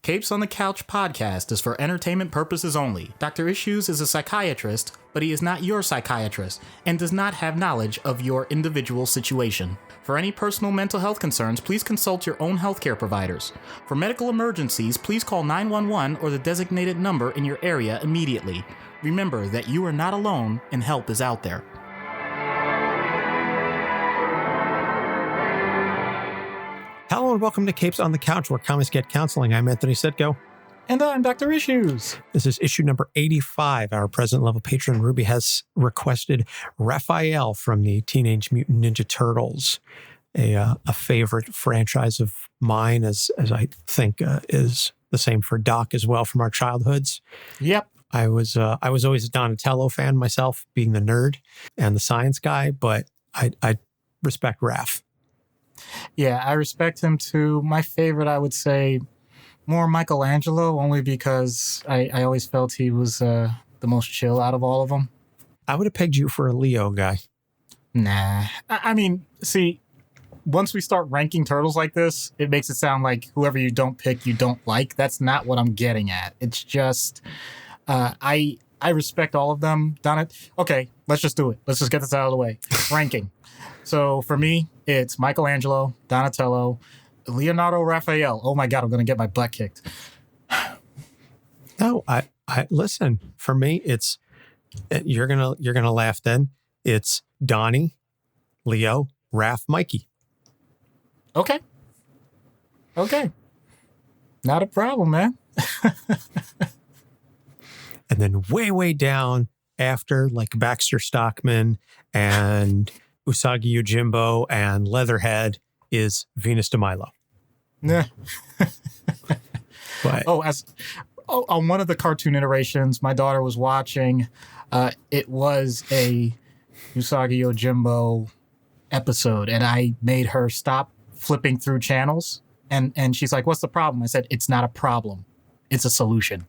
Capes on the Couch podcast is for entertainment purposes only. Dr. Issues is a psychiatrist, but he is not your psychiatrist and does not have knowledge of your individual situation. For any personal mental health concerns, please consult your own healthcare providers. For medical emergencies, please call 911 or the designated number in your area immediately. Remember that you are not alone and help is out there. Hello and welcome to Capes on the Couch, where comics get counseling. I'm Anthony Sitko. And I'm Dr. Issues. This is issue number 85. Our present level patron, Ruby, has requested Raphael from the Teenage Mutant Ninja Turtles, a favorite franchise of mine, as I think is the same for Doc as well from our childhoods. Yep. I was always a Donatello fan myself, being the nerd and the science guy, but I respect Raph. Yeah, I respect him too. My favorite, I would say, more Michelangelo, only because I always felt he was the most chill out of all of them. I would have pegged you for a Leo guy. Nah. I mean, see, once we start ranking turtles like this, it makes it sound like whoever you don't pick, you don't like. That's not what I'm getting at. It's just, I respect all of them. Okay, let's just do it. Let's just get this out of the way. Ranking. So for me, it's Michelangelo, Donatello, Leonardo, Raphael. Oh my God, I'm going to get my butt kicked. No, I listen, for me, it's, you're going to laugh then. It's Donnie, Leo, Raph, Mikey. Okay. Not a problem, man. And then way down after, like Baxter Stockman and Usagi Yojimbo and Leatherhead, is Venus de Milo. Nah. But on one of the cartoon iterations my daughter was watching, it was a Usagi Yojimbo episode, and I made her stop flipping through channels, and she's like, "What's the problem?" I said, "It's not a problem. It's a solution."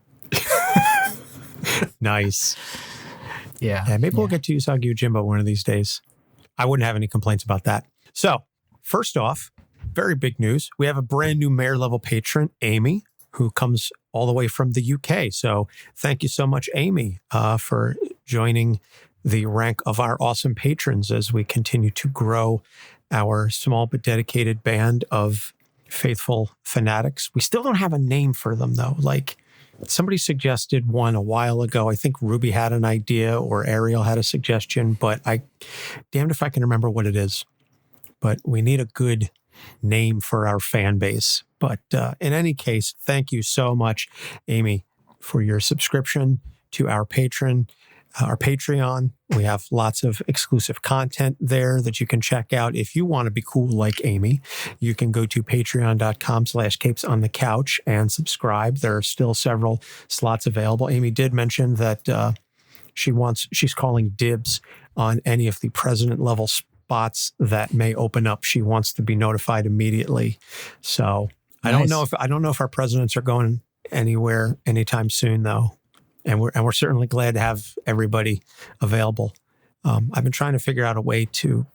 Nice. Yeah. Maybe we'll get to Usagi Yojimbo one of these days. I wouldn't have any complaints about that. So, first off, very big news. We have a brand new mayor level patron, Amy, who comes all the way from the UK. So thank you so much, Amy, for joining the rank of our awesome patrons as we continue to grow our small but dedicated band of faithful fanatics. We still don't have a name for them, though. Like, somebody suggested one a while ago. I think Ruby had an idea or Ariel had a suggestion, but damned if I can remember what it is. But we need a good name for our fan base. But in any case, thank you so much, Amy, for your subscription to our Patreon. We have lots of exclusive content there that you can check out. If you want to be cool like Amy, you can go to patreon.com/capesonthecouch and subscribe. There are still several slots available. Amy did mention that she's calling dibs on any of the president level spots that may open up. She wants to be notified immediately. So nice. I don't know if our presidents are going anywhere anytime soon, though. And we're certainly glad to have everybody available. I've been trying to figure out a way to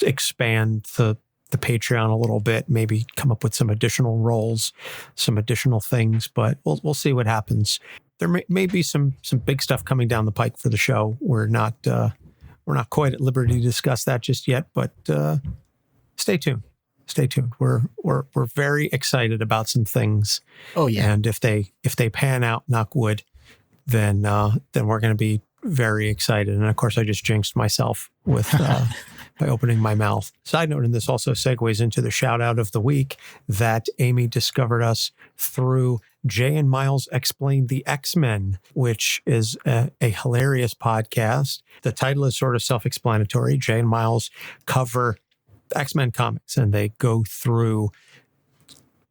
expand the Patreon a little bit, maybe come up with some additional roles, some additional things, but we'll see what happens. There may be some big stuff coming down the pike for the show. We're not quite at liberty to discuss that just yet, but stay tuned. Stay tuned. We're very excited about some things. Oh yeah. And if they pan out, knock wood, then we're going to be very excited. And of course, I just jinxed myself with by opening my mouth. Side note, and this also segues into the shout out of the week, that Amy discovered us through Jay and Miles Explain the X-Men, which is a hilarious podcast. The title is sort of self-explanatory. Jay and Miles cover X-Men comics, and they go through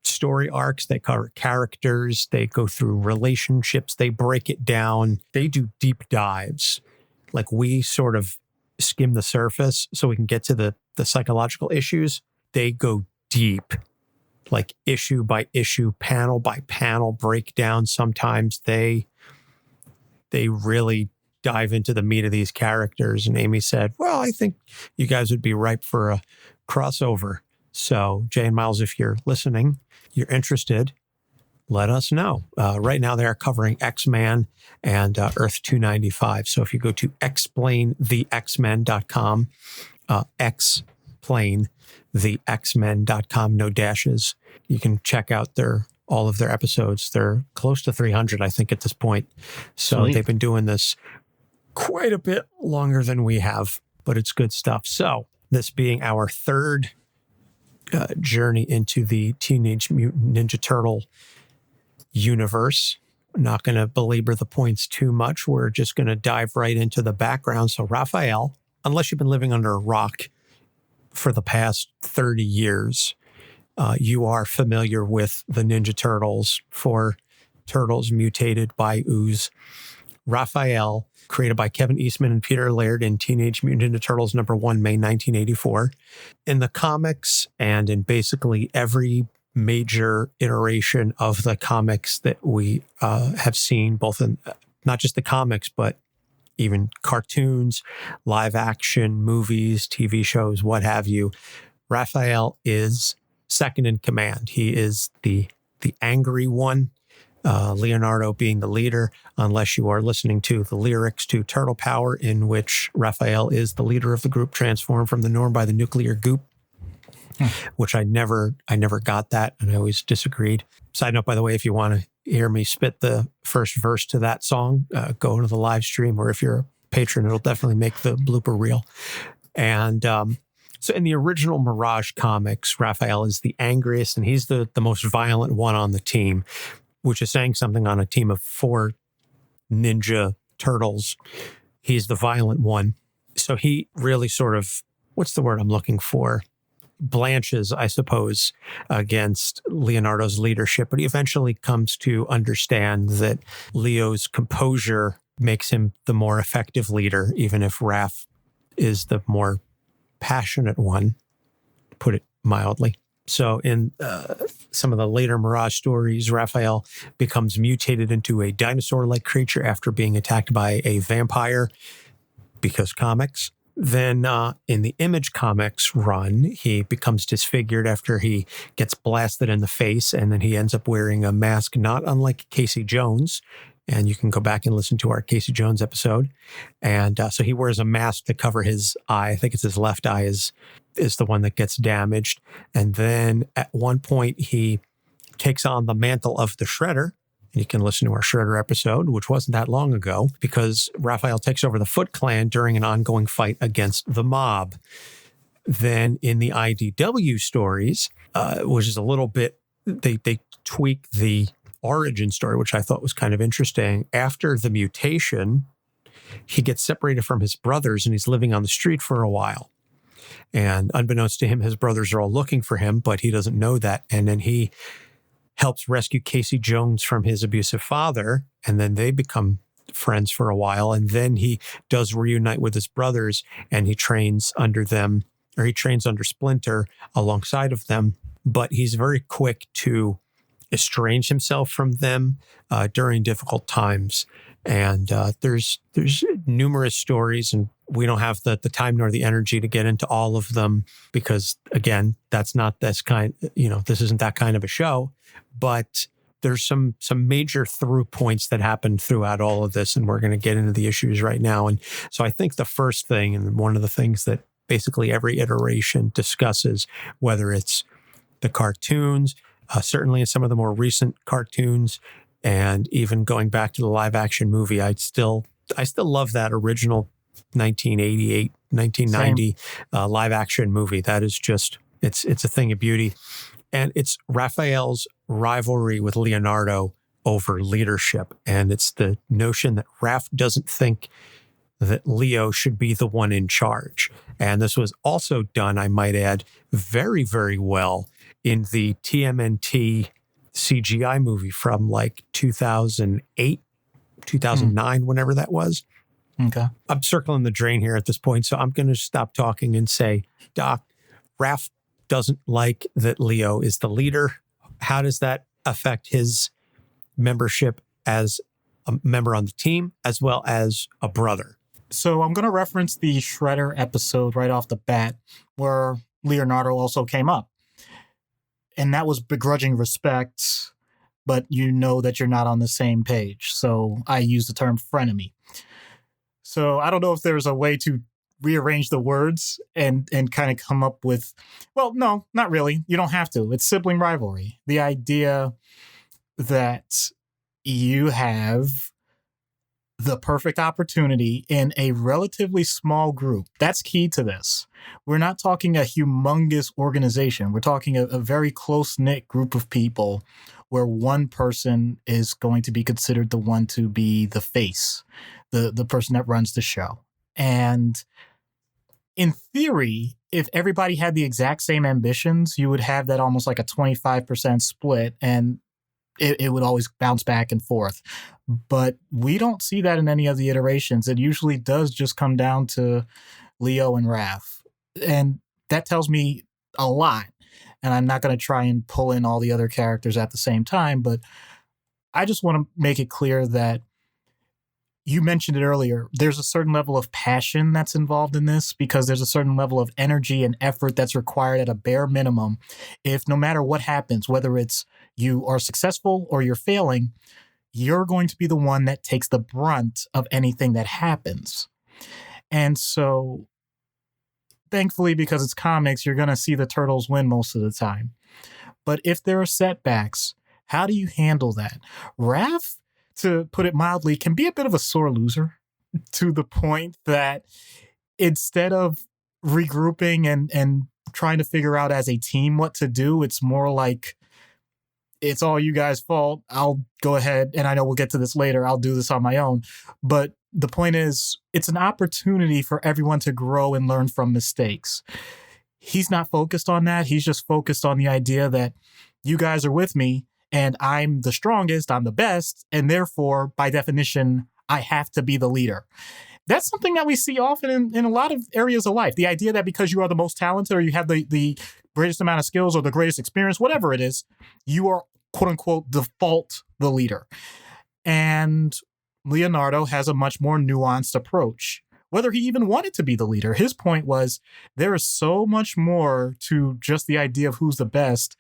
story arcs, they cover characters, they go through relationships, they break it down, they do deep dives. Like, we sort of skim the surface so we can get to the psychological issues. They go deep, like issue by issue, panel by panel breakdown. Sometimes they really dive into the meat of these characters. And Amy said, well, I think you guys would be ripe for a crossover. So Jay and Miles, if you're listening, you're interested, let us know. Right now, they are covering X-Man and Earth 295. So if you go to explainthexmen.com, explainthexmen.com, no dashes, you can check out all of their episodes. They're close to 300, I think, at this point. So Sweet. they've been doing this quite a bit longer than we have, but it's good stuff. So this being our third journey into the Teenage Mutant Ninja Turtle universe. I'm not going to belabor the points too much. We're just going to dive right into the background. So Raphael, unless you've been living under a rock for the past 30 years, you are familiar with the Ninja Turtles, for turtles mutated by ooze. Raphael, created by Kevin Eastman and Peter Laird in Teenage Mutant Ninja Turtles #1, May 1984. In the comics and in basically every major iteration of the comics that we have seen, both in not just the comics, but even cartoons, live action, movies, TV shows, what have you, Raphael is second in command. He is the angry one. Leonardo being the leader, unless you are listening to the lyrics to Turtle Power, in which Raphael is the leader of the group transformed from the norm by the nuclear goop, which I never got that, and I always disagreed. Side note, by the way, if you want to hear me spit the first verse to that song, go to the live stream, or if you're a patron, it'll definitely make the blooper reel. And so in the original Mirage comics, Raphael is the angriest, and he's the most violent one on the team, which is saying something on a team of 4 ninja turtles. He's the violent one. So he really sort of, what's the word I'm looking for? Blanches, I suppose, against Leonardo's leadership. But he eventually comes to understand that Leo's composure makes him the more effective leader, even if Raph is the more passionate one, to put it mildly. So in some of the later Mirage stories, Raphael becomes mutated into a dinosaur-like creature after being attacked by a vampire, because comics. Then in the Image Comics run, he becomes disfigured after he gets blasted in the face, and then he ends up wearing a mask not unlike Casey Jones. And you can go back and listen to our Casey Jones episode. And so he wears a mask to cover his eye. I think it's his left eye is the one that gets damaged. And then at one point, he takes on the mantle of the Shredder. And you can listen to our Shredder episode, which wasn't that long ago, because Raphael takes over the Foot Clan during an ongoing fight against the mob. Then in the IDW stories, which is a little bit, they tweak the origin story, which I thought was kind of interesting. After the mutation, he gets separated from his brothers and he's living on the street for a while. And unbeknownst to him, his brothers are all looking for him, but he doesn't know that. And then he helps rescue Casey Jones from his abusive father, and then they become friends for a while. And then he does reunite with his brothers, and he trains under them, or he trains under Splinter alongside of them. But he's very quick to estrange himself from them during difficult times. And there's numerous stories, and we don't have the time nor the energy to get into all of them because, again, that's not this kind, this isn't that kind of a show. But there's some major through points that happen throughout all of this, and we're going to get into the issues right now. And so I think the first thing, and one of the things that basically every iteration discusses, whether it's the cartoons, certainly in some of the more recent cartoons, and even going back to the live action movie, I still love that original 1988, 1990 live action movie. That is just, it's a thing of beauty. And it's Raphael's rivalry with Leonardo over leadership. And it's the notion that Raph doesn't think that Leo should be the one in charge. And this was also done, I might add, very, very well in the TMNT CGI movie from like 2008, 2009, whenever that was. Okay. I'm circling the drain here at this point, so I'm going to stop talking and say, Doc, Raph doesn't like that Leo is the leader. How does that affect his membership as a member on the team, as well as a brother? So I'm going to reference the Shredder episode right off the bat, where Leonardo also came up. And that was begrudging respect but you know that you're not on the same page. So I use the term frenemy. So I don't know if there's a way to rearrange the words and kind of come up with, well, no, not really. You don't have to. It's sibling rivalry. The idea that you have the perfect opportunity in a relatively small group. That's key to this. We're not talking a humongous organization. We're talking a very close-knit group of people where one person is going to be considered the one to be the face, the person that runs the show. And in theory, if everybody had the exact same ambitions, you would have that almost like a 25% split, and it would always bounce back and forth. But we don't see that in any of the iterations. It usually does just come down to Leo and Raph. And that tells me a lot. And I'm not going to try and pull in all the other characters at the same time, but I just want to make it clear that you mentioned it earlier. There's a certain level of passion that's involved in this because there's a certain level of energy and effort that's required at a bare minimum. If no matter what happens, whether it's you are successful or you're failing, you're going to be the one that takes the brunt of anything that happens. And so thankfully, because it's comics, you're going to see the turtles win most of the time. But if there are setbacks, how do you handle that? Raph, to put it mildly, can be a bit of a sore loser to the point that instead of regrouping and trying to figure out as a team what to do, it's more like, it's all you guys' fault. I'll go ahead, and I know we'll get to this later. I'll do this on my own. But the point is, it's an opportunity for everyone to grow and learn from mistakes. He's not focused on that. He's just focused on the idea that you guys are with me, and I'm the strongest, I'm the best, and therefore, by definition, I have to be the leader. That's something that we see often in a lot of areas of life. The idea that because you are the most talented or you have the greatest amount of skills or the greatest experience, whatever it is, you are, quote unquote, default the leader. And Leonardo has a much more nuanced approach. Whether he even wanted to be the leader, his point was there is so much more to just the idea of who's the best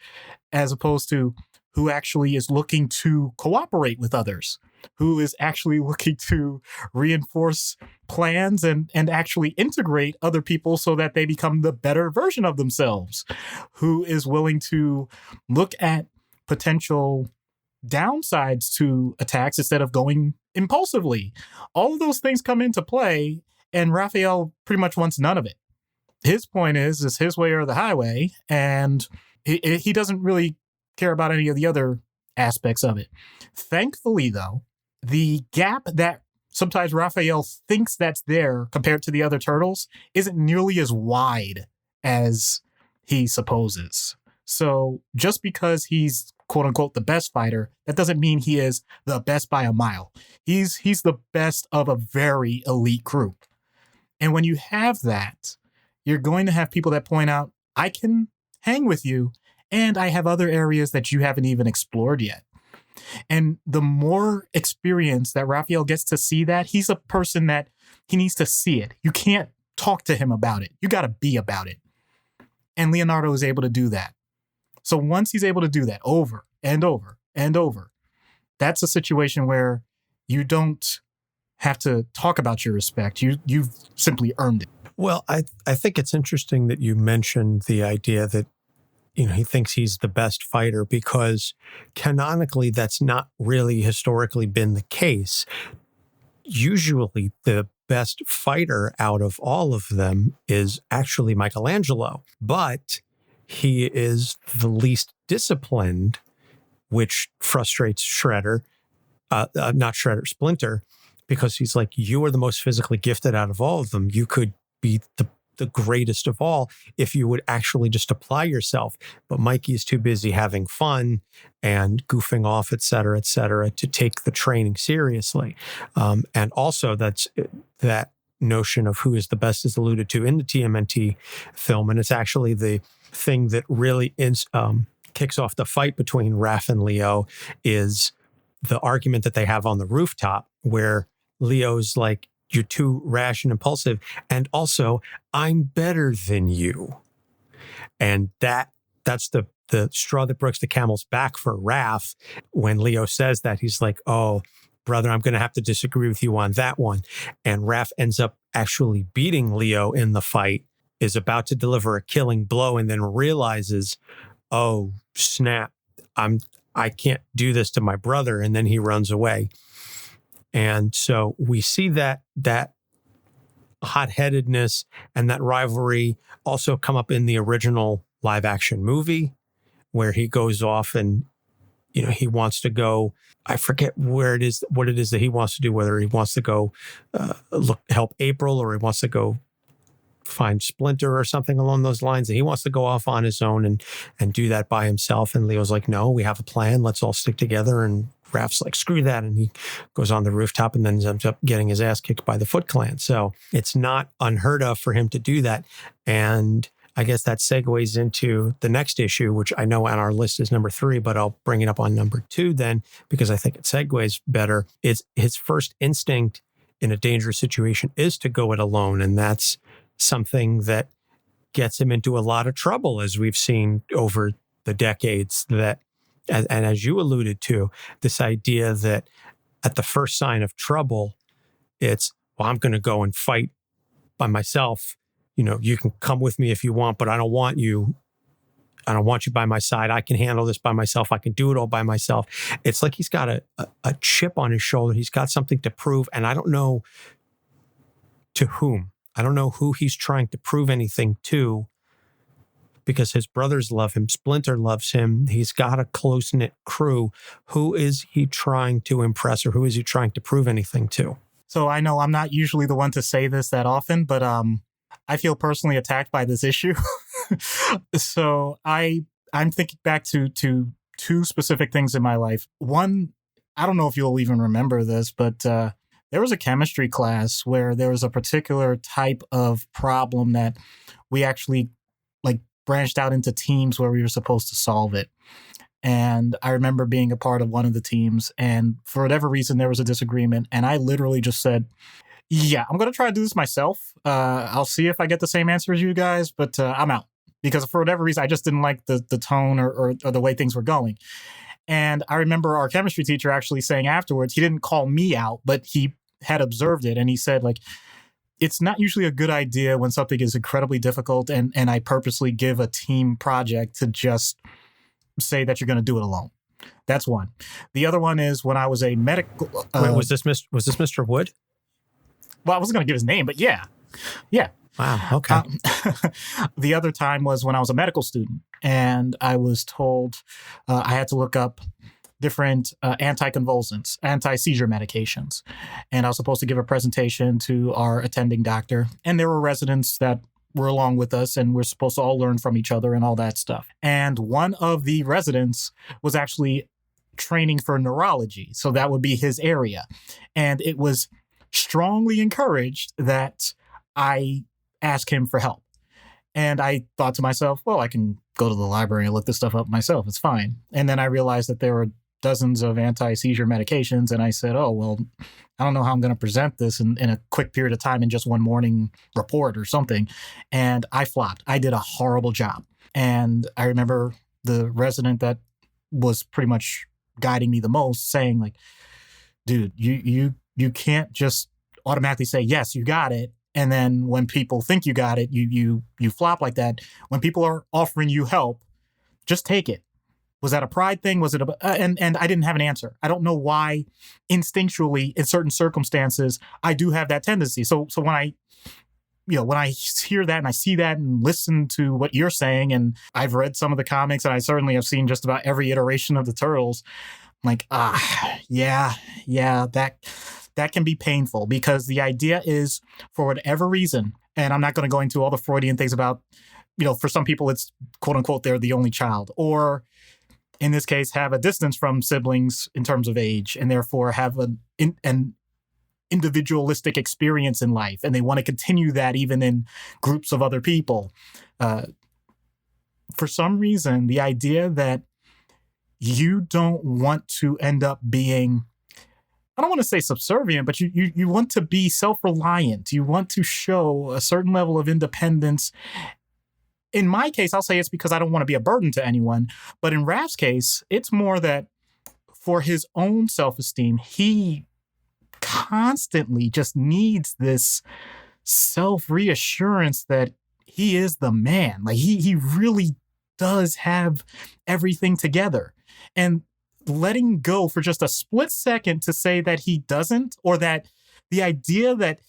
as opposed to who actually is looking to cooperate with others, who is actually looking to reinforce plans and actually integrate other people so that they become the better version of themselves, who is willing to look at potential downsides to attacks instead of going impulsively. All of those things come into play, and Raphael pretty much wants none of it. His point is his way or the highway, and he doesn't really care about any of the other aspects of it. Thankfully, though, the gap that sometimes Raphael thinks that's there compared to the other turtles isn't nearly as wide as he supposes. So just because he's quote unquote the best fighter, that doesn't mean he is the best by a mile. He's the best of a very elite group. And when you have that, you're going to have people that point out, I can hang with you, and I have other areas that you haven't even explored yet. And the more experience that Raphael gets to see that, he's a person that he needs to see it. You can't talk to him about it. You got to be about it. And Leonardo is able to do that. So once he's able to do that over and over and over, that's a situation where you don't have to talk about your respect. You've simply earned it. Well, I think it's interesting that you mentioned the idea that he thinks he's the best fighter because canonically that's not really historically been the case. Usually the best fighter out of all of them is actually Michelangelo, but he is the least disciplined, which frustrates Splinter, because he's like, you are the most physically gifted out of all of them. You could be the greatest of all if you would actually just apply yourself. But Mikey is too busy having fun and goofing off, et cetera, to take the training seriously. And also that notion of who is the best is alluded to in the TMNT film. And it's actually the thing that really kicks off the fight between Raph and Leo is the argument that they have on the rooftop where Leo's like, you're too rash and impulsive. And also, I'm better than you. And that's the the straw that breaks the camel's back for Raph, when Leo says that, he's like, oh, brother, I'm going to have to disagree with you on that one. And Raph ends up actually beating Leo in the fight, is about to deliver a killing blow, and then realizes, oh, snap, I can't do this to my brother. And then he runs away. And so we see that hot-headedness and that rivalry also come up in the original live action movie, where he goes off and, he wants to go, I forget what it is that he wants to do, whether he wants to go help April, or he wants to go find Splinter or something along those lines. And he wants to go off on his own and do that by himself. And Leo's like, no, we have a plan. Let's all stick together. And Raph's like, screw that. And he goes on the rooftop and then ends up getting his ass kicked by the Foot Clan. So it's not unheard of for him to do that. And I guess that segues into the next issue, which I know on our list is number 3, but I'll bring it up on number 2 then, because I think it segues better. Is his first instinct in a dangerous situation is to go it alone. And that's something that gets him into a lot of trouble, as we've seen over the decades. That, and as you alluded to, this idea that at the first sign of trouble, it's, well, I'm going to go and fight by myself. You can come with me if you want, but I don't want you. I don't want you by my side. I can handle this by myself. I can do it all by myself. It's like he's got a chip on his shoulder. He's got something to prove, and I don't know to whom. I don't know who he's trying to prove anything to, because his brothers love him. Splinter loves him. He's got a close-knit crew. Who is he trying to impress, or who is he trying to prove anything to? So I know I'm not usually the one to say this that often, but I feel personally attacked by this issue. So I'm thinking back to two specific things in my life. One, I don't know if you'll even remember this, but there was a chemistry class where there was a particular type of problem that we actually branched out into teams where we were supposed to solve it. And I remember being a part of one of the teams, and for whatever reason, there was a disagreement. And I literally just said, yeah, I'm going to try to do this myself. I'll see if I get the same answer as you guys, but I'm out. Because for whatever reason, I just didn't like the tone or the way things were going. And I remember our chemistry teacher actually saying afterwards, he didn't call me out, but he had observed it. And he said, it's not usually a good idea when something is incredibly difficult and I purposely give a team project to just say that you're going to do it alone. That's one. The other one is when I was a medical... Wait, was this Mr. Wood? Well, I wasn't going to give his name, but yeah. Yeah. Wow, okay. The other time was when I was a medical student, and I was told I had to look up different anticonvulsants, anti-seizure medications. And I was supposed to give a presentation to our attending doctor, and there were residents that were along with us, and we're supposed to all learn from each other and all that stuff. And one of the residents was actually training for neurology, so that would be his area. And it was strongly encouraged that I ask him for help. And I thought to myself, well, I can go to the library and look this stuff up myself. It's fine. And then I realized that there were dozens of anti-seizure medications. And I said, oh, well, I don't know how I'm going to present this in a quick period of time in just one morning report or something. And I flopped. I did a horrible job. And I remember the resident that was pretty much guiding me the most saying, dude, you can't just automatically say, yes, you got it. And then when people think you got it, you flop like that. When people are offering you help, just take it. Was that a pride thing? Was it and I didn't have an answer. I don't know why instinctually in certain circumstances I do have that tendency. So when I hear that and I see that and listen to what you're saying, and I've read some of the comics and I certainly have seen just about every iteration of the Turtles, I'm like, that can be painful, because the idea is, for whatever reason, and I'm not going to go into all the Freudian things about, for some people it's quote unquote, they're the only child, or in this case, have a distance from siblings in terms of age, and therefore have an individualistic experience in life. And they want to continue that even in groups of other people. For some reason, the idea that you don't want to end up being, I don't want to say subservient, but you want to be self-reliant. You want to show a certain level of independence in my case, I'll say it's because I don't want to be a burden to anyone. But in Raph's case, it's more that for his own self-esteem, he constantly just needs this self-reassurance that he is the man. Like he really does have everything together. And letting go for just a split second to say that he doesn't, or that the idea that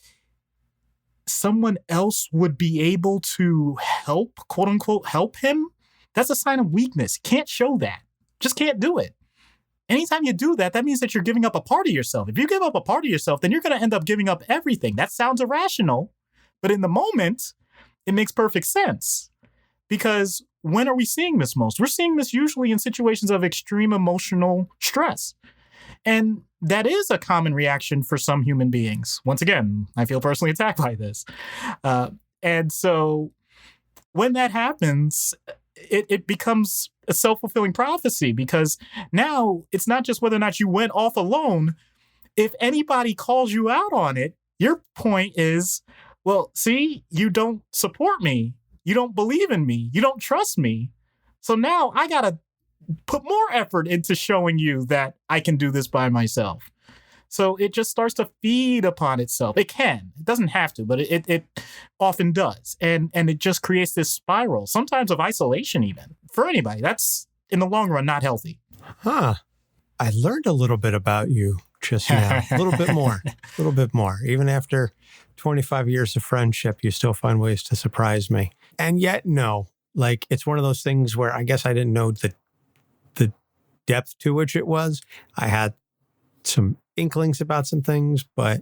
someone else would be able to help, quote unquote, help him, that's a sign of weakness. Can't show that. Just can't do it. Anytime you do that, that means that you're giving up a part of yourself. If you give up a part of yourself, then you're going to end up giving up everything. That sounds irrational, but in the moment, it makes perfect sense. Because when are we seeing this most? We're seeing this usually in situations of extreme emotional stress. And that is a common reaction for some human beings. Once again, I feel personally attacked by this. And so when that happens, it becomes a self-fulfilling prophecy, because now it's not just whether or not you went off alone. If anybody calls you out on it, your point is, well, see, you don't support me. You don't believe in me. You don't trust me. So now I got to put more effort into showing you that I can do this by myself. So it just starts to feed upon itself. It can. It doesn't have to, but it often does. And it just creates this spiral, sometimes of isolation even, for anybody. That's, in the long run, not healthy. Huh. I learned a little bit about you just now. A little bit more. A little bit more. Even after 25 years of friendship, you still find ways to surprise me. And yet, no. Like, it's one of those things where I guess I didn't know the depth to which it was. I had some inklings about some things, but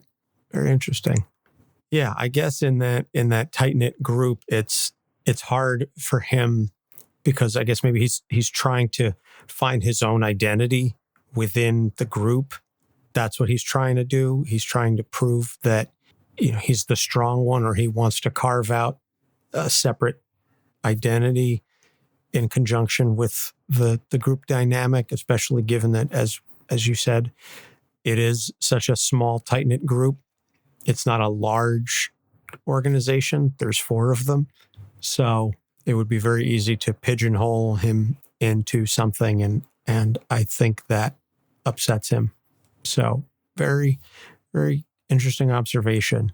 very interesting. Yeah, I guess in that tight-knit group, it's hard for him because I guess maybe he's trying to find his own identity within the group. That's what he's trying to do. He's trying to prove that, he's the strong one, or he wants to carve out a separate identity in conjunction with the group dynamic, especially given that, as you said, it is such a small, tight-knit group. It's not a large organization. There's 4 of them. So it would be very easy to pigeonhole him into something, and I think that upsets him. So very, very interesting observation.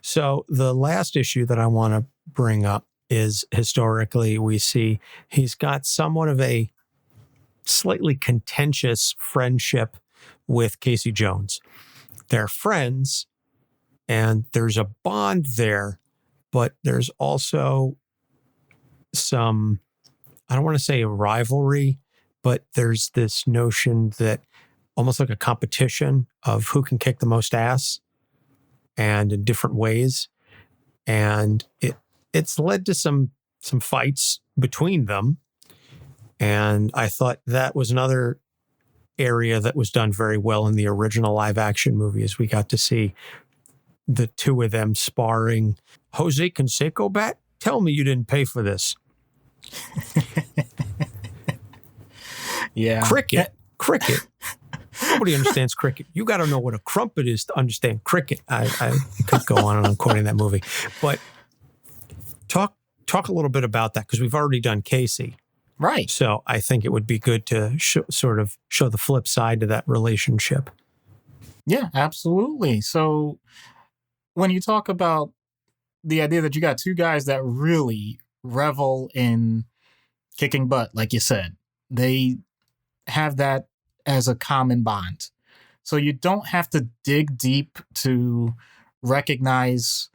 So the last issue that I want to bring up is, historically, we see he's got somewhat of a slightly contentious friendship with Casey Jones. They're friends, and there's a bond there, but there's also some, I don't want to say a rivalry, but there's this notion that almost like a competition of who can kick the most ass, and in different ways. And it's led to some fights between them. And I thought that was another area that was done very well in the original live action movie, as we got to see the 2 of them sparring. Jose Canseco bat? Tell me you didn't pay for this. Yeah. Cricket. Nobody understands cricket. You got to know what a crumpet is to understand cricket. I could go on and on quoting that movie. But talk a little bit about that, because we've already done Casey. Right. So I think it would be good to sort of show the flip side to that relationship. Yeah, absolutely. So when you talk about the idea that you got 2 guys that really revel in kicking butt, like you said, they have that as a common bond. So you don't have to dig deep to recognize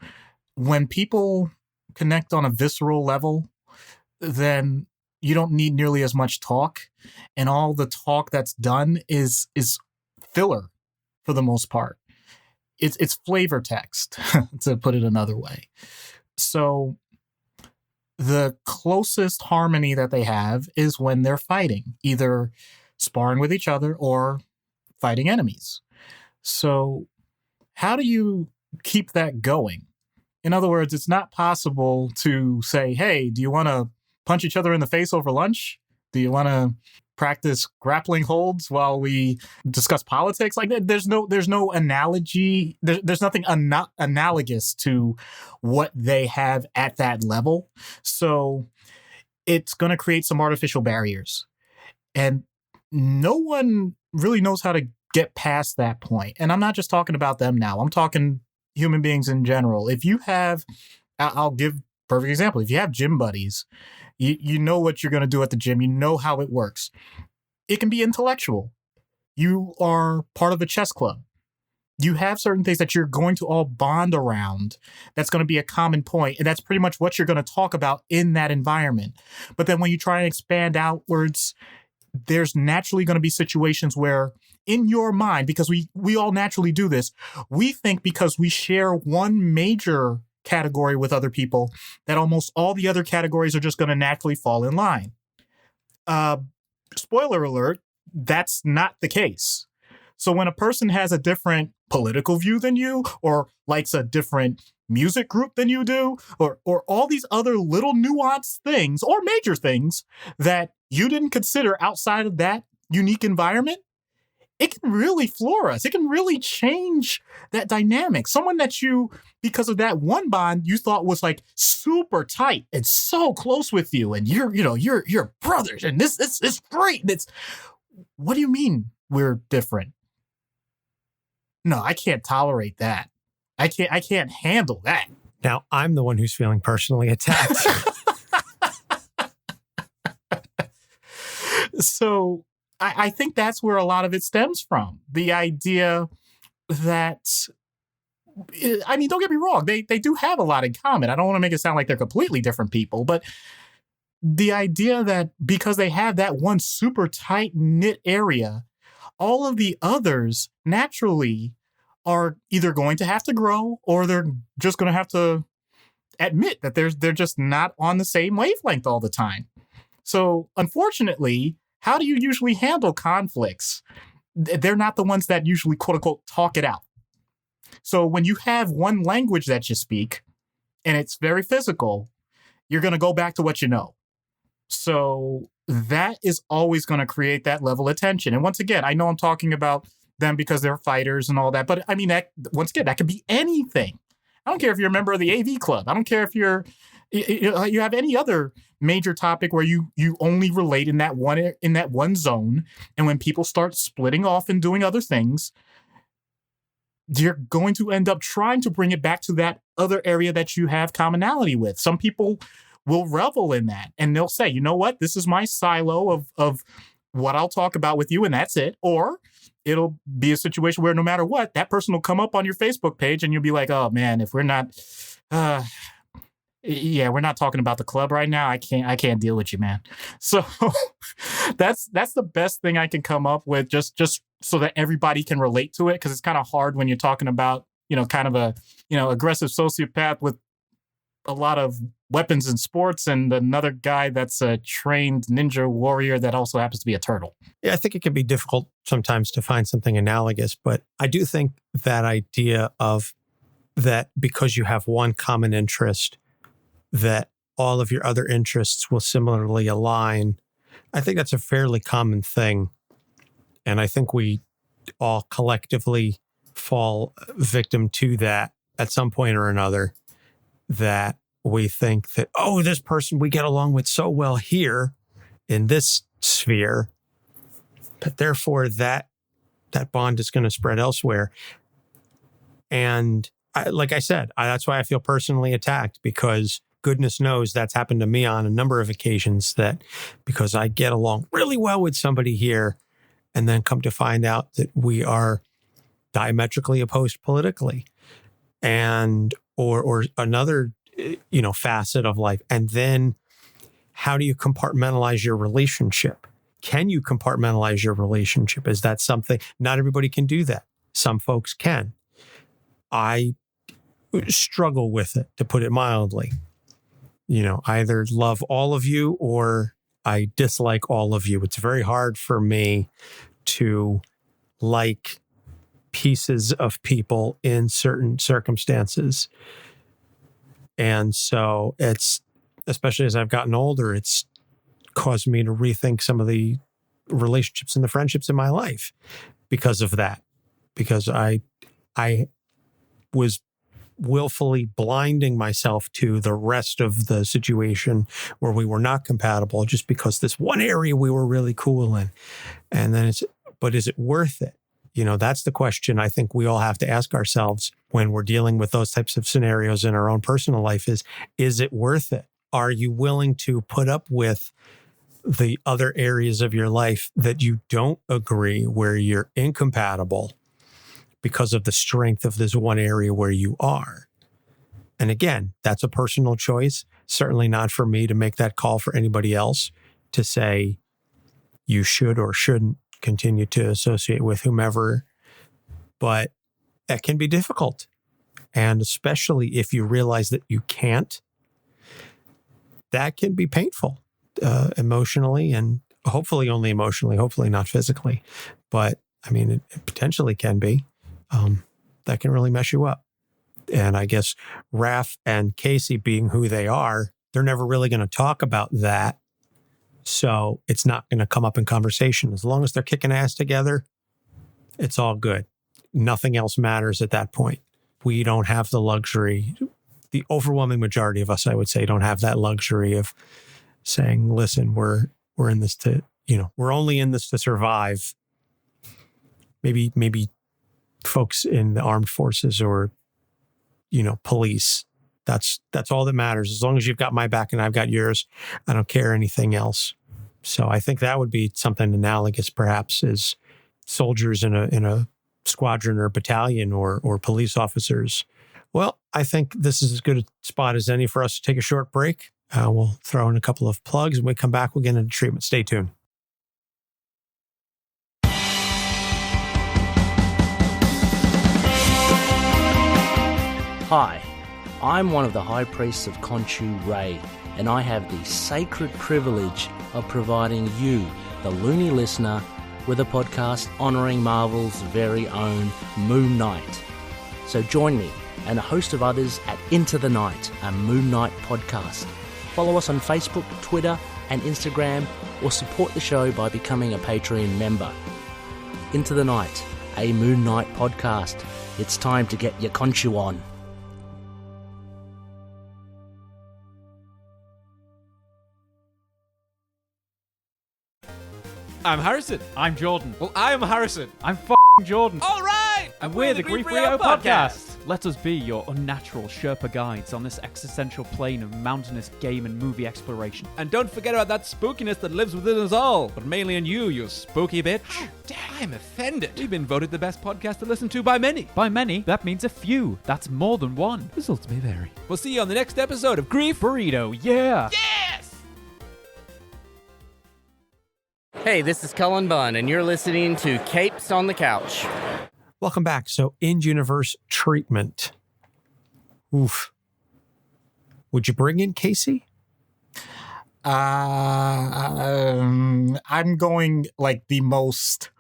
when people connect on a visceral level, then you don't need nearly as much talk. And all the talk that's done is filler for the most part. It's flavor text, to put it another way. So the closest harmony that they have is when they're fighting, either sparring with each other or fighting enemies. So how do you keep that going? In other words, it's not possible to say, hey, do you want to punch each other in the face over lunch? Do you want to practice grappling holds while we discuss politics? Like, there's no analogy. There's nothing analogous to what they have at that level. So it's going to create some artificial barriers. And no one really knows how to get past that point. And I'm not just talking about them now. I'm talking human beings in general. If you have, I'll give a perfect example. If you have gym buddies, you know what you're going to do at the gym. You know how it works. It can be intellectual. You are part of a chess club. You have certain things that you're going to all bond around. That's going to be a common point, and that's pretty much what you're going to talk about in that environment. But then when you try and expand outwards, there's naturally going to be situations where in your mind, because we all naturally do this, we think because we share one major category with other people that almost all the other categories are just going to naturally fall in line. Spoiler alert, that's not the case. So when a person has a different political view than you, or likes a different music group than you do, or all these other little nuanced things or major things that you didn't consider outside of that unique environment, it can really floor us. It can really change that dynamic. Someone that you, because of that one bond, you thought was like super tight and so close with you, and you're brothers, and this is great. And what do you mean we're different? No, I can't tolerate that. I can't handle that. Now, I'm the one who's feeling personally attacked. So I think that's where a lot of it stems from. The idea that, I mean, don't get me wrong, they do have a lot in common. I don't want to make it sound like they're completely different people, but the idea that because they have that one super tight-knit area, all of the others naturally are either going to have to grow, or they're just going to have to admit that they're just not on the same wavelength all the time. So unfortunately, how do you usually handle conflicts? They're not the ones that usually, quote unquote, talk it out. So when you have one language that you speak and it's very physical, you're going to go back to what you know. So that is always going to create that level of tension. And once again, I know I'm talking about them because they're fighters and all that, but I mean, that once again, that could be anything. I don't care if you're a member of the AV club. I don't care if you have any other major topic where you only relate in that one zone. And when people start splitting off and doing other things, you're going to end up trying to bring it back to that other area that you have commonality with. Some people will revel in that, and they'll say, you know what, this is my silo of what I'll talk about with you, and that's it. Or it'll be a situation where no matter what, that person will come up on your Facebook page and you'll be like, oh man, if we're not, we're not talking about the club right now, I can't deal with you, man. So that's the best thing I can come up with, just so that everybody can relate to it. Because it's kind of hard when you're talking about, kind of a, aggressive sociopath with a lot of weapons in sports, and another guy that's a trained ninja warrior that also happens to be a turtle. Yeah, I think it can be difficult sometimes to find something analogous, but I do think that idea of that because you have one common interest, that all of your other interests will similarly align. I think that's a fairly common thing. And I think we all collectively fall victim to that at some point or another, that we think that, oh, this person we get along with so well here in this sphere, but therefore that bond is going to spread elsewhere. And like I said, that's why I feel personally attacked, because goodness knows that's happened to me on a number of occasions, that because I get along really well with somebody here and then come to find out that we are diametrically opposed politically, and or another facet of life. And then how do you compartmentalize your relationship? Can you compartmentalize your relationship? Is that something? Not everybody can do that. Some folks can. I struggle with it, to put it mildly. I either love all of you or I dislike all of you. It's very hard for me to like pieces of people in certain circumstances. And so it's, especially as I've gotten older, it's caused me to rethink some of the relationships and the friendships in my life because of that. Because I was willfully blinding myself to the rest of the situation where we were not compatible just because this one area we were really cool in. And then but is it worth it? That's the question I think we all have to ask ourselves when we're dealing with those types of scenarios in our own personal life is it worth it? Are you willing to put up with the other areas of your life that you don't agree, where you're incompatible because of the strength of this one area where you are? And again, that's a personal choice. Certainly not for me to make that call for anybody else to say you should or shouldn't continue to associate with whomever. But that can be difficult. And especially if you realize that you can't, that can be painful emotionally, and hopefully only emotionally, hopefully not physically. But I mean, it potentially can be. That can really mess you up. And I guess Raph and Casey, being who they are, they're never really going to talk about that. So it's not going to come up in conversation. As long as they're kicking ass together, it's all good. Nothing else matters at that point. We don't have the luxury. The overwhelming majority of us, I would say, don't have that luxury of saying, listen, we're in this to, we're only in this to survive. Maybe folks in the armed forces or, police. That's all that matters. As long as you've got my back and I've got yours, I don't care anything else. So I think that would be something analogous, perhaps, as soldiers in a squadron or battalion or police officers. Well, I think this is as good a spot as any for us to take a short break. We'll throw in a couple of plugs. When we come back, we'll get into treatment. Stay tuned. Hi, I'm one of the High Priests of Khonshu Ray, and I have the sacred privilege of providing you, the loony listener, with a podcast honouring Marvel's very own Moon Knight. So join me and a host of others at Into the Night, a Moon Knight podcast. Follow us on Facebook, Twitter and Instagram, or support the show by becoming a Patreon member. Into the Night, a Moon Knight podcast. It's time to get your Khonshu on. I'm Harrison. I'm Jordan. Well, I'm Harrison. I'm Jordan. All right! And we're the Grief Rio podcast. Let us be your unnatural Sherpa guides on this existential plane of mountainous game and movie exploration. And don't forget about that spookiness that lives within us all, but mainly in you, you spooky bitch. How dare I'm offended. We've been voted the best podcast to listen to by many. By many, that means a few. That's more than one. Results may vary. We'll see you on the next episode of Grief Burrito, yeah! Yes! Hey, this is Cullen Bunn, and you're listening to Capes on the Couch. Welcome back. So, in-universe treatment. Oof. Would you bring in Casey? I'm going like the most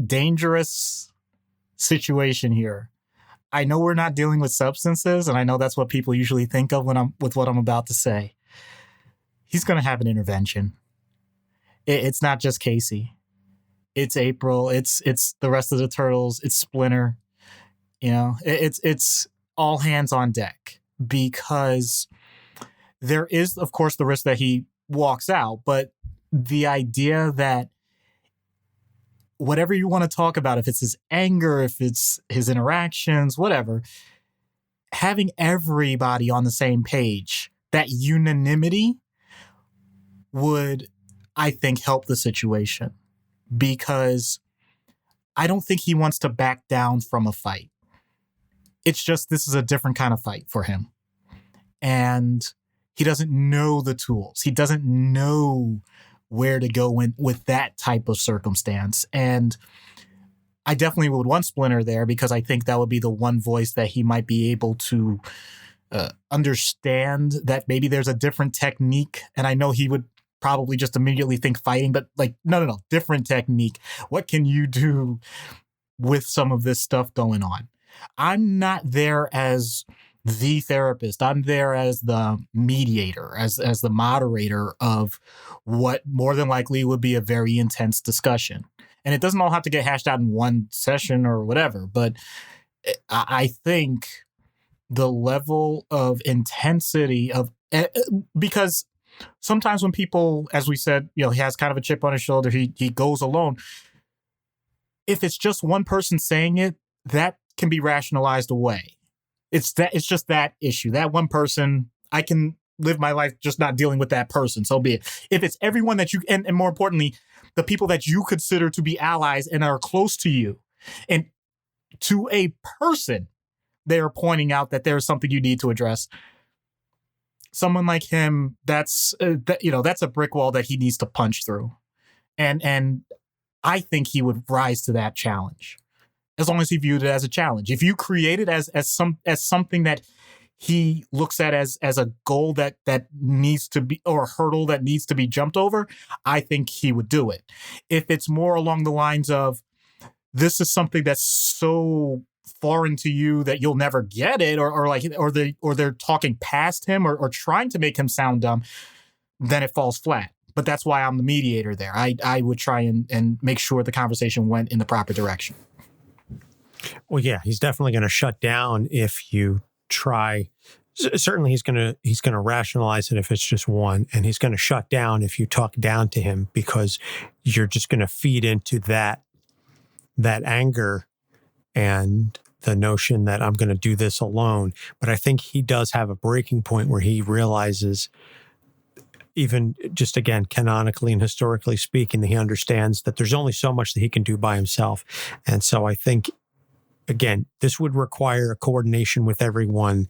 dangerous situation here. I know we're not dealing with substances, and I know that's what people usually think of with what I'm about to say. He's going to have an intervention. It's not just Casey. It's April. It's the rest of the turtles. It's Splinter. It's all hands on deck, because there is, of course, the risk that he walks out. But the idea that whatever you want to talk about, if it's his anger, if it's his interactions, whatever, having everybody on the same page, that unanimity would, I think, help the situation, because I don't think he wants to back down from a fight. It's just, this is a different kind of fight for him. And he doesn't know the tools. He doesn't know where to go in with that type of circumstance. And I definitely would want Splinter there, because I think that would be the one voice that he might be able to understand that maybe there's a different technique. And I know he would probably just immediately think fighting, but like, no, different technique. What can you do with some of this stuff going on? I'm not there as the therapist. I'm there as the mediator, as the moderator of what more than likely would be a very intense discussion. And it doesn't all have to get hashed out in one session or whatever, but I think the level of intensity of because sometimes when people, as we said, he has kind of a chip on his shoulder, he goes alone. If it's just one person saying it, that can be rationalized away. It's just that issue. That one person, I can live my life just not dealing with that person. So be it. If it's everyone that you, and more importantly, the people that you consider to be allies and are close to you, and to a person, they're pointing out that there's something you need to address. Someone like him, that's a brick wall that he needs to punch through. And I think he would rise to that challenge, as long as he viewed it as a challenge. If you create it as something that he looks at as a goal that needs to be, or a hurdle that needs to be jumped over, I think he would do it. If it's more along the lines of, this is something that's so foreign to you that you'll never get it, or they're talking past him or trying to make him sound dumb, then it falls flat. But that's why I'm the mediator there. I would try and make sure the conversation went in the proper direction. Well, yeah, he's definitely going to shut down if you try. Certainly, he's going to rationalize it if it's just one, and he's going to shut down if you talk down to him, because you're just going to feed into that anger and the notion that I'm going to do this alone. But I think he does have a breaking point where he realizes, even just again, canonically and historically speaking, that he understands that there's only so much that he can do by himself. And so I think, again, this would require a coordination with everyone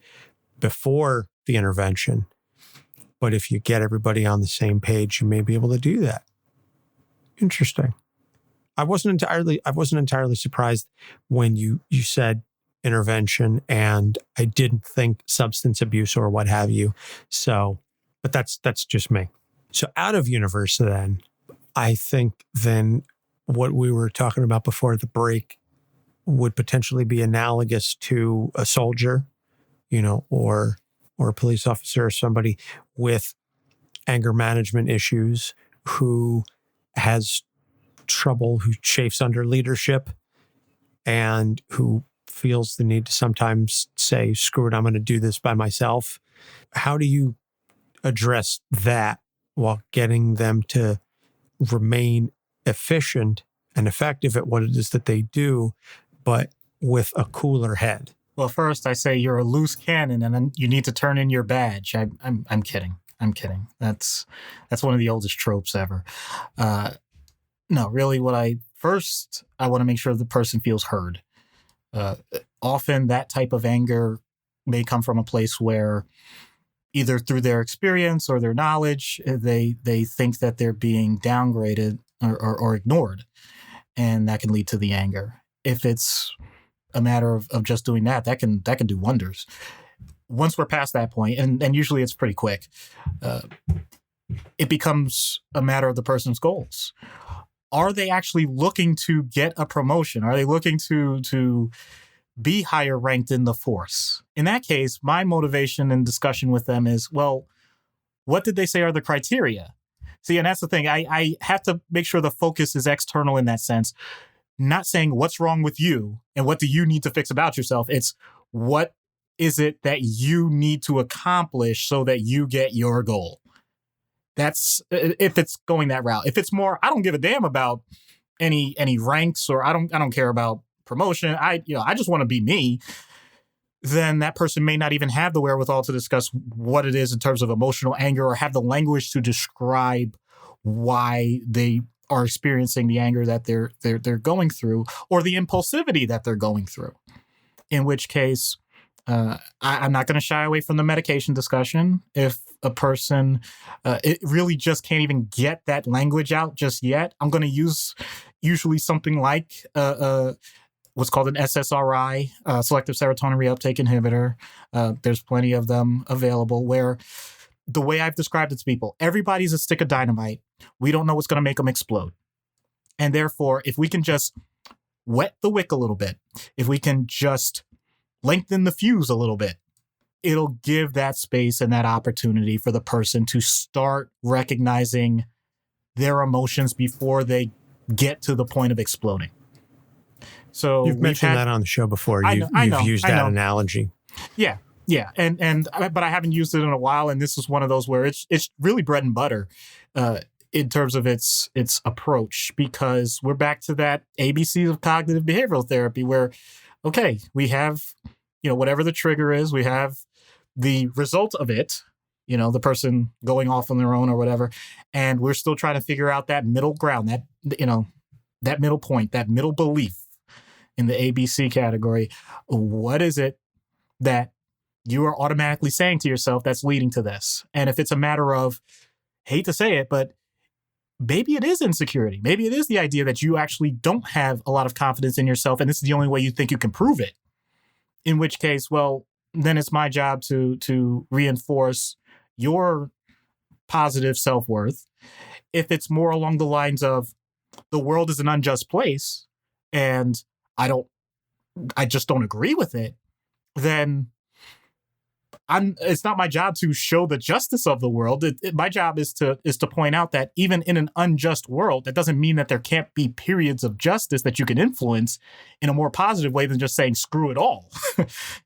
before the intervention. But if you get everybody on the same page, you may be able to do that. Interesting. I wasn't entirely surprised when you said intervention, and I didn't think substance abuse or what have you. So, but that's just me. So out of universe then, I think then what we were talking about before the break would potentially be analogous to a soldier, or a police officer, or somebody with anger management issues who has trouble, who chafes under leadership, and who feels the need to sometimes say, screw it, I'm going to do this by myself. How do you address that while getting them to remain efficient and effective at what it is that they do, but with a cooler head? Well, first I say you're a loose cannon, and then you need to turn in your badge. I'm kidding. I'm kidding. That's one of the oldest tropes ever. No, really, I want to make sure the person feels heard. Often that type of anger may come from a place where, either through their experience or their knowledge, they think that they're being downgraded or ignored, and that can lead to the anger. If it's a matter of just doing that can do wonders. Once we're past that point, and usually it's pretty quick, it becomes a matter of the person's goals. Are they actually looking to get a promotion? Are they looking to be higher ranked in the force? In that case, my motivation and discussion with them is, well, what did they say are the criteria? See, and that's the thing. I have to make sure the focus is external in that sense. Not saying what's wrong with you and what do you need to fix about yourself. It's what is it that you need to accomplish so that you get your goal. That's if it's going that route. If it's more, I don't give a damn about any ranks, or I don't care about promotion. I just want to be me. Then that person may not even have the wherewithal to discuss what it is in terms of emotional anger, or have the language to describe why they are experiencing the anger that they're going through, or the impulsivity that they're going through. In which case, I'm not going to shy away from the medication discussion. If a person it really just can't even get that language out just yet, I'm going to use usually something like what's called an SSRI, selective serotonin reuptake inhibitor. There's plenty of them available, where the way I've described it to people, everybody's a stick of dynamite. We don't know what's going to make them explode. And therefore, if we can just wet the wick a little bit, if we can just lengthen the fuse a little bit, it'll give that space and that opportunity for the person to start recognizing their emotions before they get to the point of exploding. So you've mentioned that on the show before. You've used that analogy. Yeah. Yeah, but I haven't used it in a while, and this is one of those where it's really bread and butter in terms of its approach, because we're back to that ABCs of cognitive behavioral therapy where, okay, we have, whatever the trigger is, we have the result of it, the person going off on their own or whatever, and we're still trying to figure out that middle ground, that middle point, that middle belief in the ABC category. What is it that you are automatically saying to yourself that's leading to this? And if it's a matter of, hate to say it, but maybe it is insecurity. Maybe it is the idea that you actually don't have a lot of confidence in yourself, and this is the only way you think you can prove it. In which case, well, then it's my job to reinforce your positive self-worth. If it's more along the lines of the world is an unjust place and I just don't agree with it, then it's not my job to show the justice of the world. My job is to point out that even in an unjust world, that doesn't mean that there can't be periods of justice that you can influence in a more positive way than just saying screw it all.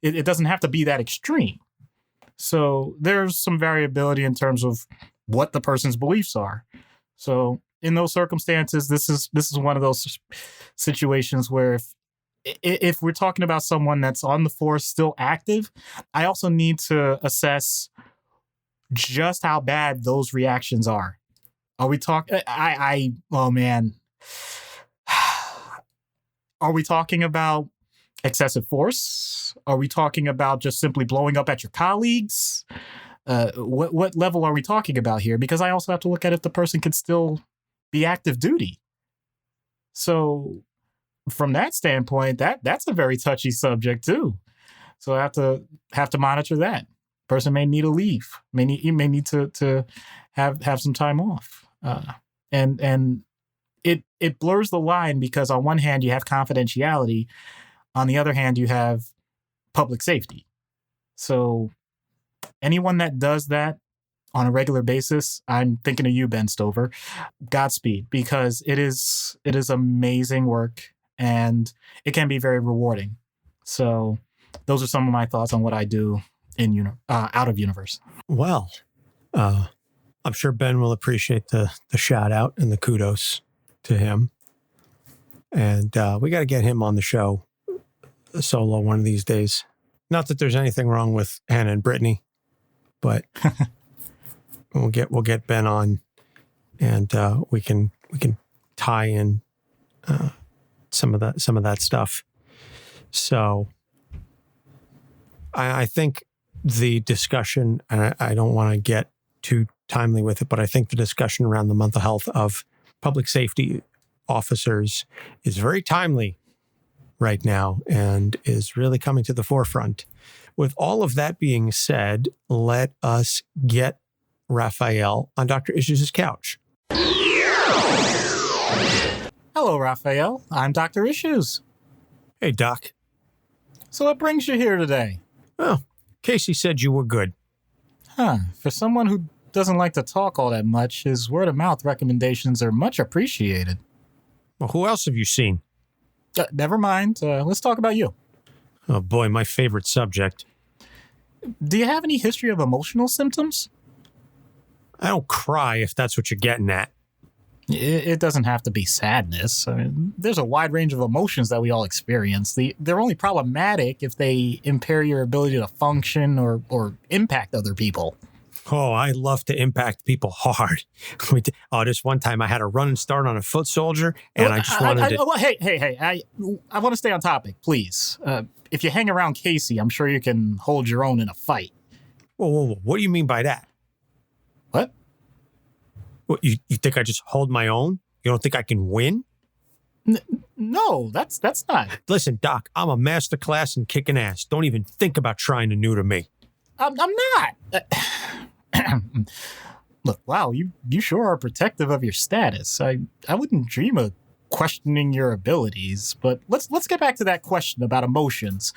It doesn't have to be that extreme. So there's some variability in terms of what the person's beliefs are. So in those circumstances, this is one of those situations where if we're talking about someone that's on the force still active, I also need to assess just how bad those reactions are. Are we talking? Oh man, are we talking about excessive force? Are we talking about just simply blowing up at your colleagues? What level are we talking about here? Because I also have to look at if the person can still be active duty. So from that standpoint, that's a very touchy subject too. So I have to monitor that. Person may need a leave. May need to have some time off. And it blurs the line because on one hand you have confidentiality, on the other hand you have public safety. So anyone that does that on a regular basis, I'm thinking of you, Ben Stover. Godspeed, because it is amazing work. And it can be very rewarding. So those are some of my thoughts on what I do in out of universe. Well, I'm sure Ben will appreciate the shout out and the kudos to him. And we got to get him on the show solo one of these days. Not that there's anything wrong with Hannah and Brittany, but we'll get Ben on, and we can tie in some of that stuff. So I think the discussion, and I don't want to get too timely with it, but I think the discussion around the mental health of public safety officers is very timely right now and is really coming to the forefront. With all of that being said, let us get Raphael on Dr. Issues' couch. Hello, Raphael. I'm Dr. Issues. Hey, Doc. So what brings you here today? Well, Casey said you were good. For someone who doesn't like to talk all that much, his word-of-mouth recommendations are much appreciated. Well, who else have you seen? Never mind. Let's talk about you. Oh, boy, my favorite subject. Do you have any history of emotional symptoms? I don't cry, if that's what you're getting at. It doesn't have to be sadness. I mean, there's a wide range of emotions that we all experience. They're only problematic if they impair your ability to function or impact other people. Oh, I love to impact people hard. This one time I had a run and start on a foot soldier, and I just wanted to... Hey, I want to stay on topic, please. If you hang around Casey, I'm sure you can hold your own in a fight. Whoa. What do you mean by that? What? What, you think I just hold my own? You don't think I can win? No, that's not. Listen, Doc, I'm a master class in kicking ass. Don't even think about trying to neuter me. I'm not. Look, wow, you sure are protective of your status. I wouldn't dream of questioning your abilities, but let's get back to that question about emotions.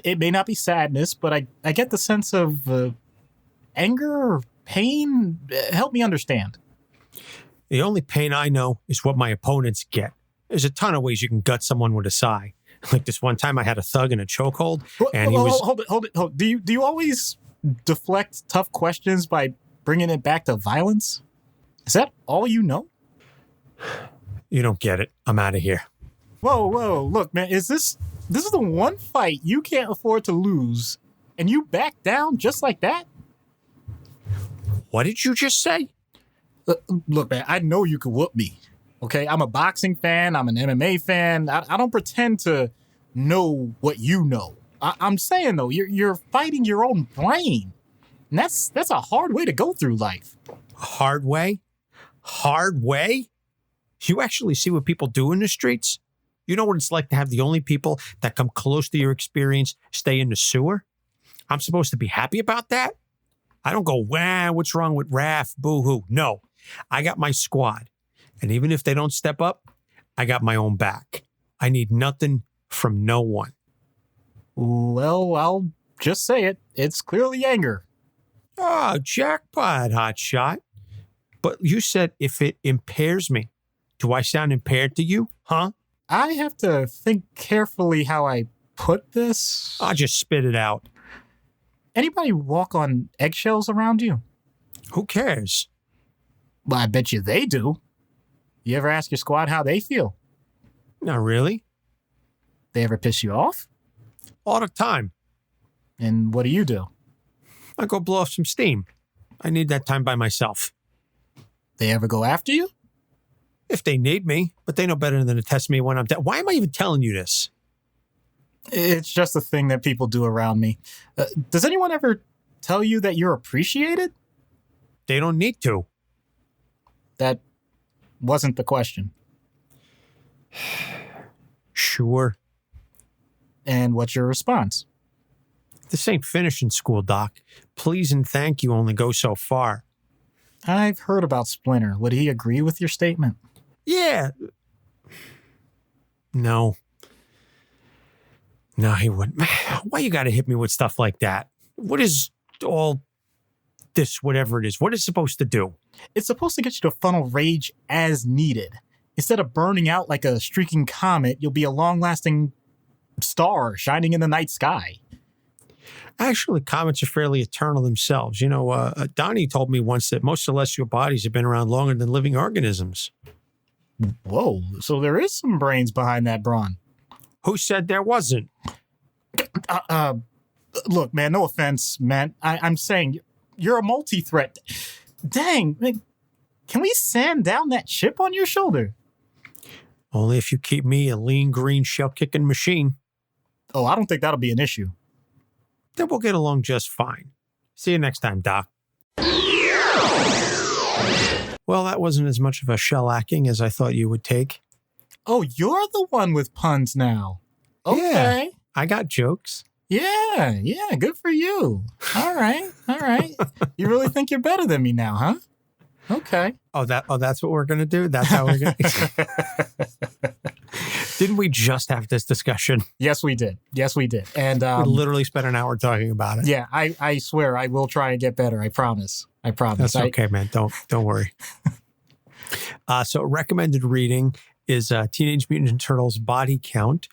It may not be sadness, but I get the sense of anger or pain. Help me understand. The only pain I know is what my opponents get. There's a ton of ways you can gut someone with a sigh. Like this one time I had a thug in a chokehold and he Hold was... hold it. Do you always deflect tough questions by bringing it back to violence? Is that all you know? You don't get it. I'm out of here. Whoa. Look, man, is this is the one fight you can't afford to lose, and you back down just like that? What did you just say? Look, man, I know you could whoop me. Okay, I'm a boxing fan. I'm an MMA fan. I don't pretend to know what you know. I'm saying though, you're fighting your own brain, and that's a hard way to go through life. Hard way? Hard way? You actually see what people do in the streets? You know what it's like to have the only people that come close to your experience stay in the sewer? I'm supposed to be happy about that? I don't go, wah, what's wrong with Raph? Boo-hoo. No, I got my squad. And even if they don't step up, I got my own back. I need nothing from no one. Well, I'll just say it. It's clearly anger. Oh, jackpot, hotshot. But you said if it impairs me. Do I sound impaired to you? Huh? I have to think carefully how I put this. I'll just spit it out. Anybody walk on eggshells around you? Who cares? Well, I bet you they do. You ever ask your squad how they feel? Not really. They ever piss you off? All the time. And what do? I go blow off some steam. I need that time by myself. They ever go after you? If they need me, but they know better than to test me when I'm dead. Why am I even telling you this? It's just a thing that people do around me. Does anyone ever tell you that you're appreciated? They don't need to. That wasn't the question. Sure. And what's your response? This ain't finishing school, Doc. Please and thank you only go so far. I've heard about Splinter. Would he agree with your statement? Yeah. No. No, he wouldn't. Why you gotta hit me with stuff like that? What is all this, whatever it is? What is it supposed to do? It's supposed to get you to funnel rage as needed. Instead of burning out like a streaking comet, you'll be a long-lasting star shining in the night sky. Actually, comets are fairly eternal themselves. You know, Donnie told me once that most celestial bodies have been around longer than living organisms. Whoa, so there is some brains behind that brawn. Who said there wasn't? Look, man, no offense, man. I'm saying you're a multi-threat. Dang, man, can we sand down that chip on your shoulder? Only if you keep me a lean green shell-kicking machine. Oh, I don't think that'll be an issue. Then we'll get along just fine. See you next time, Doc. Well, that wasn't as much of a shellacking as I thought you would take. Oh, you're the one with puns now. Okay. Yeah, I got jokes. Yeah, good for you. All right. You really think you're better than me now, huh? Okay. Oh, that's what we're going to do? That's how we're going to... Didn't we just have this discussion? Yes, we did. And we literally spent an hour talking about it. Yeah, I swear I will try and get better. I promise. That's okay, man. Don't worry. So recommended reading is Teenage Mutant Ninja Turtles Body Count.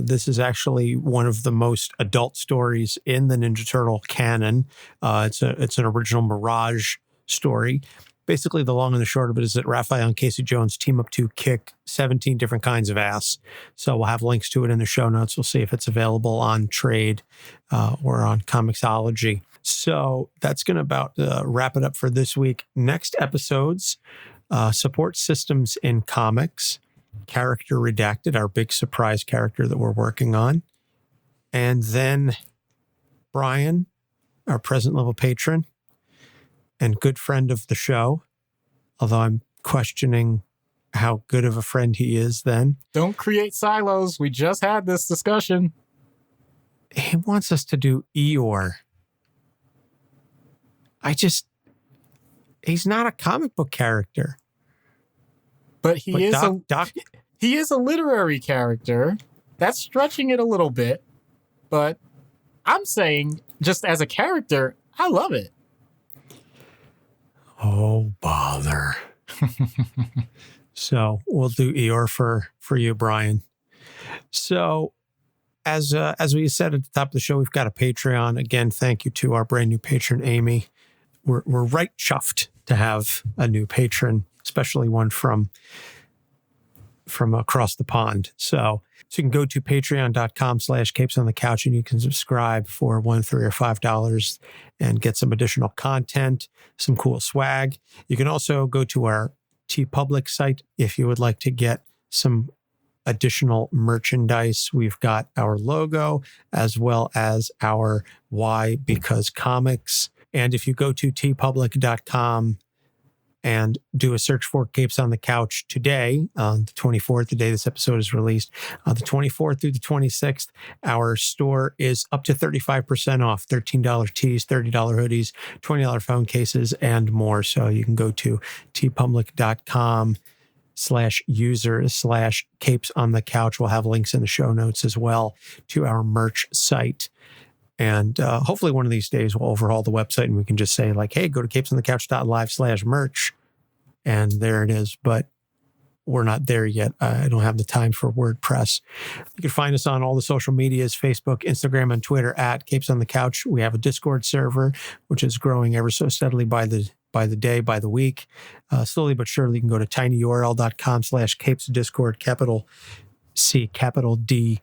This is actually one of the most adult stories in the Ninja Turtle canon. It's an original Mirage story. Basically, the long and the short of it is that Raphael and Casey Jones team up to kick 17 different kinds of ass. So we'll have links to it in the show notes. We'll see if it's available on trade or on Comixology. So that's going to about wrap it up for this week. Next episodes, support systems in comics, character redacted, our big surprise character that we're working on. And then Brian, our present level patron and good friend of the show, although I'm questioning how good of a friend he is then. Don't create silos. We just had this discussion. He wants us to do Eeyore. He's not a comic book character. But he is a literary character. That's stretching it a little bit. But I'm saying, just as a character, I love it. Oh, bother. So we'll do Eeyore for you, Brian. So As we said at the top of the show, we've got a Patreon. Again, thank you to our brand new patron, Amy. We're right chuffed to have a new patron, especially one from across the pond. So you can go to patreon.com/capes on the couch and you can subscribe for $1, $3, or $5 and get some additional content, some cool swag. You can also go to our TeePublic site if you would like to get some additional merchandise. We've got our logo as well as our Why Because comics. And if you go to teepublic.com and do a search for Capes on the Couch today, on the 24th, the day this episode is released, on the 24th through the 26th, our store is up to 35% off, $13 tees, $30 hoodies, $20 phone cases, and more. So you can go to teepublic.com/user/Capes on the Couch. We'll have links in the show notes as well to our merch site. And hopefully one of these days we'll overhaul the website and we can just say like, hey, go to capesonthecouch.live/merch. And there it is. But we're not there yet. I don't have the time for WordPress. You can find us on all the social medias, Facebook, Instagram, and Twitter at Capes on the Couch. We have a Discord server, which is growing ever so steadily by the day, by the week. Slowly but surely, you can go to tinyurl.com/capesdiscord, capital C, capital D,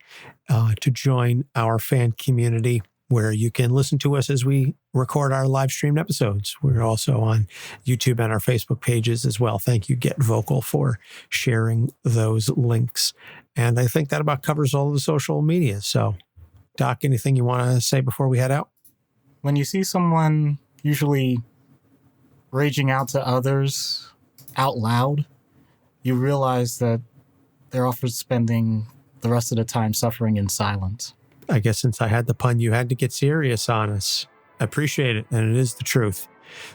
to join our fan community where you can listen to us as we record our live streamed episodes. We're also on YouTube and our Facebook pages as well. Thank you, Get Vocal, for sharing those links. And I think that about covers all of the social media. So, Doc, anything you want to say before we head out? When you see someone usually raging out to others out loud, you realize that they're often spending the rest of the time suffering in silence. I guess since I had the pun, you had to get serious on us. I appreciate it, and it is the truth.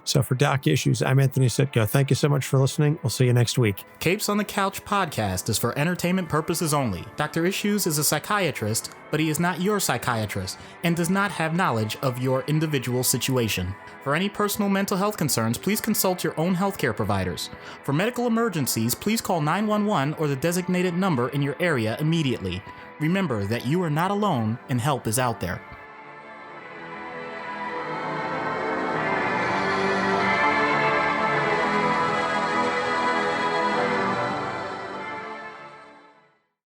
So for Doc Issues, I'm Anthony Sitko. Thank you so much for listening. We'll see you next week. Capes on the Couch podcast is for entertainment purposes only. Dr. Issues is a psychiatrist, but he is not your psychiatrist and does not have knowledge of your individual situation. For any personal mental health concerns, please consult your own healthcare providers. For medical emergencies, please call 911 or the designated number in your area immediately. Remember that you are not alone and help is out there.